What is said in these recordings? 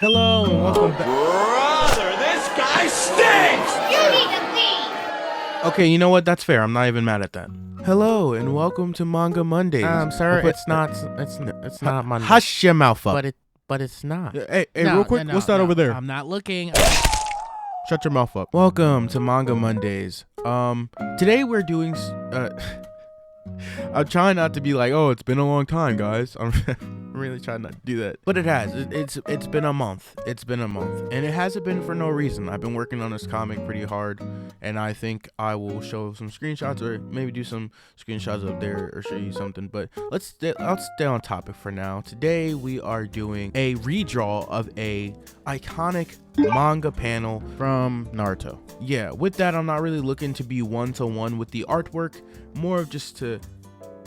Hello and welcome back. Brother, this guy stinks! You need to leave! Okay, you know what? That's fair. I'm not even mad at that. Hello and welcome to Manga MondayZ. Sir, it's not Monday. Hush your mouth up. But it's not. Hey, real quick, what's that over there? I'm not looking. Shut your mouth up. Welcome to Manga MondayZ. Today we're doing. I'm trying not to be like, oh, it's been a long time, guys. I'm really trying not to do that, but it has. It's been a month. It's been a month, and it hasn't been for no reason. I've been working on this comic pretty hard, and I think I will show some screenshots or maybe do some screenshots up there or show you something. But I'll stay on topic for now. Today we are doing a redraw of a iconic manga panel from Naruto. Yeah, with that, I'm not really looking to be one-to-one with the artwork, more of just to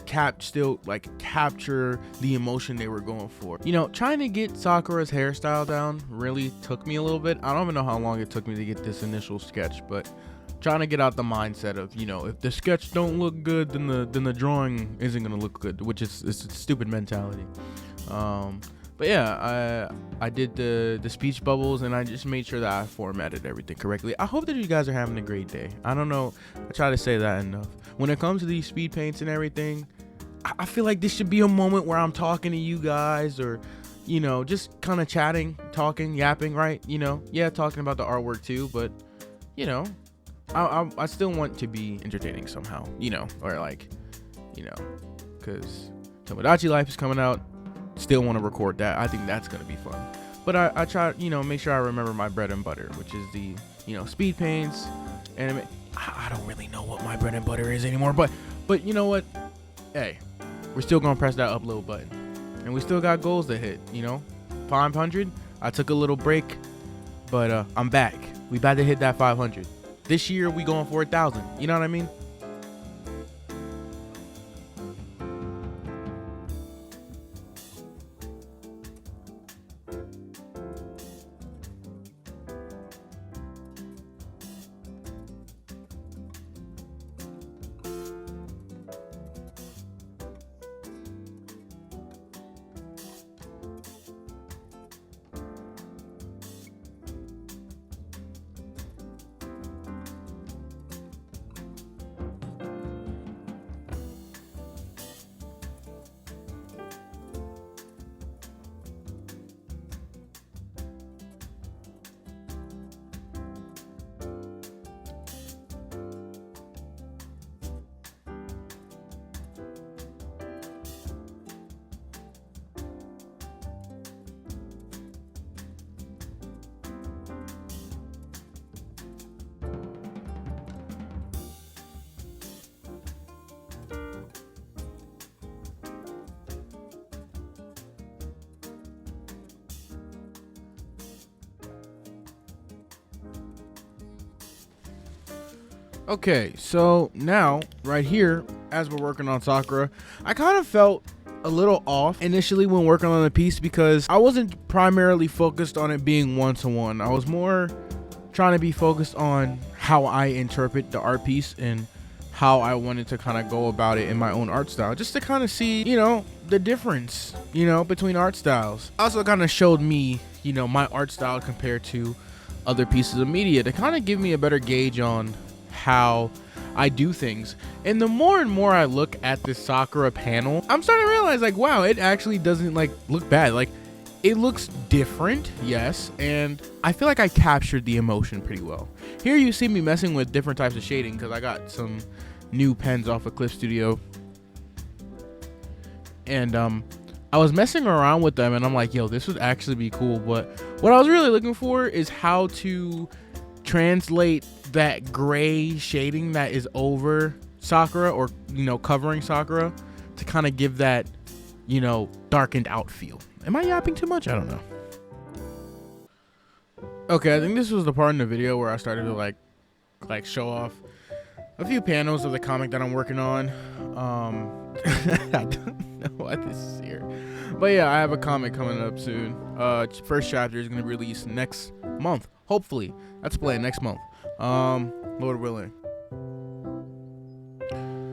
capture the emotion they were going for. You know, trying to get Sakura's hairstyle down really took me a little bit. I don't even know how long it took me to get this initial sketch, but trying to get out the mindset of, you know, if the sketch don't look good, then the drawing isn't gonna look good, which is a stupid mentality. But yeah, I did the speech bubbles, and I just made sure that I formatted everything correctly. I hope that you guys are having a great day. I don't know, I try to say that enough. When it comes to these speed paints and everything, I feel like this should be a moment where I'm talking to you guys, or, you know, just kind of chatting, talking, yapping, right? You know, yeah, talking about the artwork too, but, you know, I still want to be entertaining somehow, you know, or like, you know, because Tomodachi Life is coming out. Still want to record that. I think that's going to be fun. But I try, you know, make sure I remember my bread and butter, which is the, you know, speed paints. And I don't really know what my bread and butter is anymore, but you know what? Hey, we're still going to press that upload button. And we still got goals to hit, you know? 500. I took a little break, but I'm back. We about to hit that 500. This year we going for 1,000. You know what I mean? Okay, so now, right here, as we're working on Sakura, I kind of felt a little off initially when working on the piece because I wasn't primarily focused on it being one-to-one. I was more trying to be focused on how I interpret the art piece and how I wanted to kind of go about it in my own art style, just to kind of see, you know, the difference, you know, between art styles. Also kind of showed me, you know, my art style compared to other pieces of media to kind of give me a better gauge on how I do things. And the more and more I look at this Sakura panel, I'm starting to realize, like, wow, it actually doesn't like look bad. Like, it looks different, yes, and I feel like I captured the emotion pretty well. Here you see me messing with different types of shading because I got some new pens off of Clip Studio, and I was messing around with them, and I'm like, yo, this would actually be cool. But what I was really looking for is how to translate that gray shading that is over Sakura, or, you know, covering Sakura, to kind of give that, you know, darkened out feel. Am I yapping too much? I don't know. Okay, I think this was the part in the video where I started to like show off a few panels of the comic that I'm working on. I don't know why this is here, but yeah, I have a comic coming up soon. First chapter is gonna release next month, hopefully. That's planned next month, Lord willing.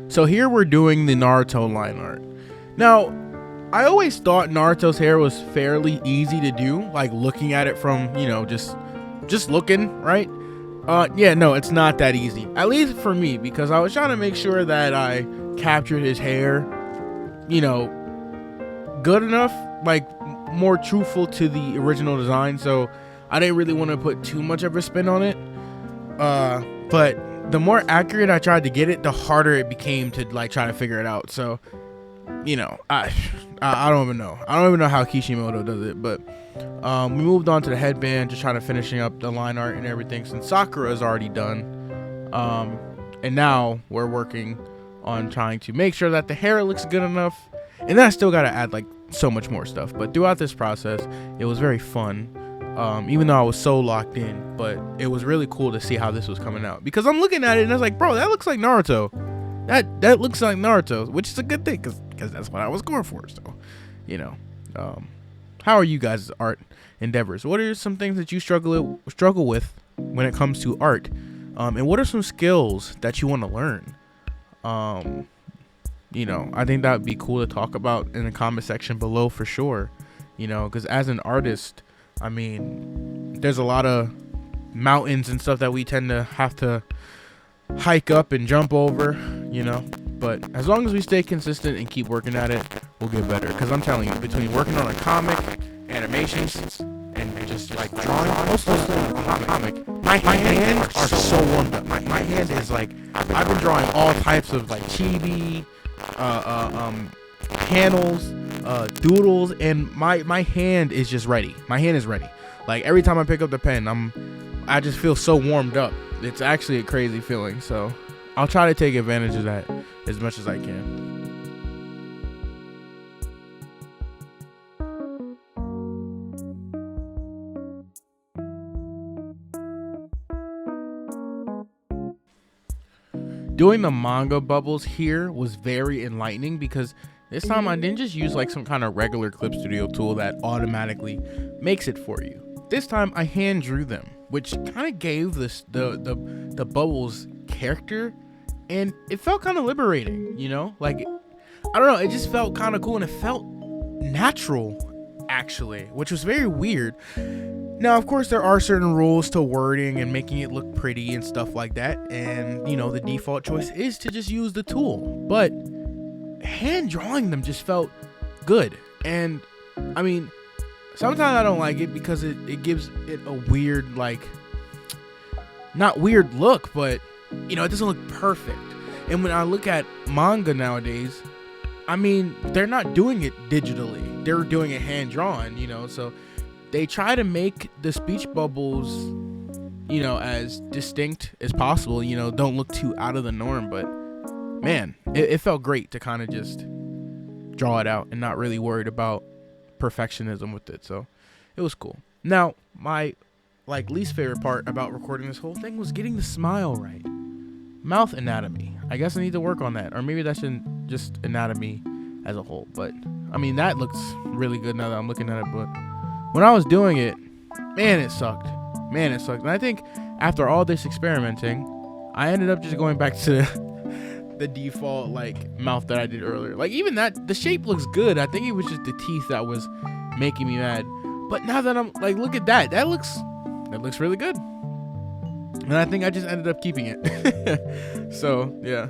So here we're doing the Naruto line art. Now, I always thought Naruto's hair was fairly easy to do, like looking at it from, just looking, right? Yeah, no, it's not that easy. At least for me, because I was trying to make sure that I captured his hair, good enough, like more truthful to the original design. So I didn't really want to put too much of a spin on it. But the more accurate I tried to get it, the harder it became to like try to figure it out. So, I don't even know. I don't even know how Kishimoto does it, but we moved on to the headband, just trying to finishing up the line art and everything since Sakura is already done. And now we're working on trying to make sure that the hair looks good enough. And then I still got to add like so much more stuff. But throughout this process, it was very fun. Even though I was so locked in, but it was really cool to see how this was coming out, because I'm looking at it and I was like, bro, that looks like Naruto. That looks like Naruto, which is a good thing, because that's what I was going for. So, how are you guys' art endeavors? What are some things that you struggle with when it comes to art? And what are some skills that you want to learn? I think that would be cool to talk about in the comment section below for sure. Because as an artist, I mean, there's a lot of mountains and stuff that we tend to have to hike up and jump over, but as long as we stay consistent and keep working at it, we'll get better. Because I'm telling you, between working on a comic, animations, and just like drawing, most of the comic, my hands are so warmed up. My hand is like, I've been drawing all types of like chibi, panels, doodles, and my hand is just ready. My hand is ready. Like every time I pick up the pen, I just feel so warmed up. It's actually a crazy feeling. So I'll try to take advantage of that as much as I can. Doing the manga bubbles here was very enlightening, because this time I didn't just use like some kind of regular Clip Studio tool that automatically makes it for you. This time I hand drew them, which kind of gave this the bubbles character, and it felt kind of liberating, like, I don't know, it just felt kind of cool, and it felt natural actually, which was very weird. Now, of course, there are certain rules to wording and making it look pretty and stuff like that, and the default choice is to just use the tool, but hand drawing them just felt good. And I mean, sometimes I don't like it because it gives it a weird, like, not weird look, but it doesn't look perfect. And when I look at manga nowadays, I mean, they're not doing it digitally, they're doing it hand drawn, so they try to make the speech bubbles as distinct as possible, don't look too out of the norm. But man, it felt great to kind of just draw it out and not really worried about perfectionism with it. So it was cool. Now, my least favorite part about recording this whole thing was getting the smile right. Mouth anatomy. I guess I need to work on that, or maybe that's just anatomy as a whole. But I mean, that looks really good now that I'm looking at it. But when I was doing it, man, it sucked. And I think after all this experimenting, I ended up just going back to the default mouth that I did earlier. Like, even that, the shape looks good. I think it was just the teeth that was making me mad. But now that I'm like, look at that. That looks really good. And I think I just ended up keeping it. So, yeah.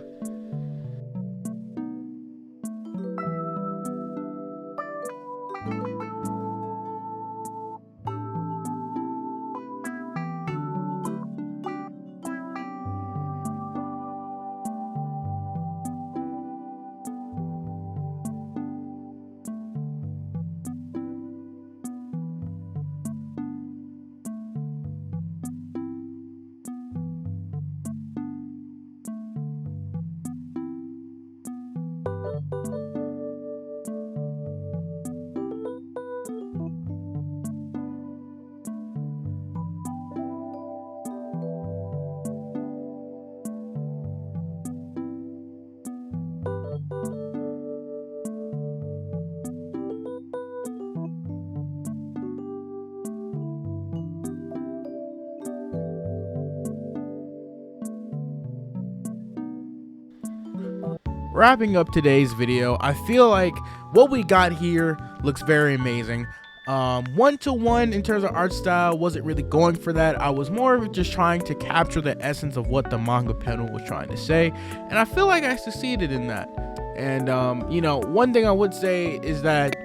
wrapping up today's video, I feel like what we got here looks very amazing. One-to-one in terms of art style, wasn't really going for that. I was more of just trying to capture the essence of what the manga panel was trying to say, and I feel like I succeeded in that. And you know, one thing I would say is that,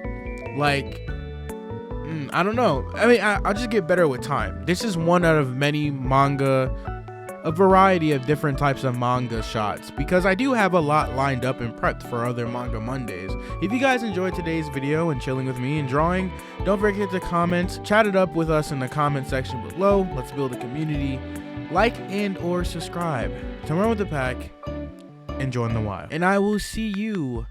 like, I don't know, I mean, I'll just get better with time. This is one out of many manga, a variety of different types of manga shots, because I do have a lot lined up and prepped for other Manga Mondays. If you guys enjoyed today's video and chilling with me and drawing, don't forget to comment, chat it up with us in the comment section below. Let's build a community. Like and or subscribe to run with the pack and join the wild. And I will see you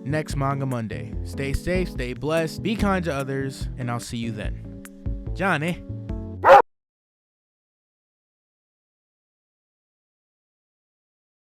next Manga Monday. Stay safe, stay blessed, be kind to others, and I'll see you then. Johnny.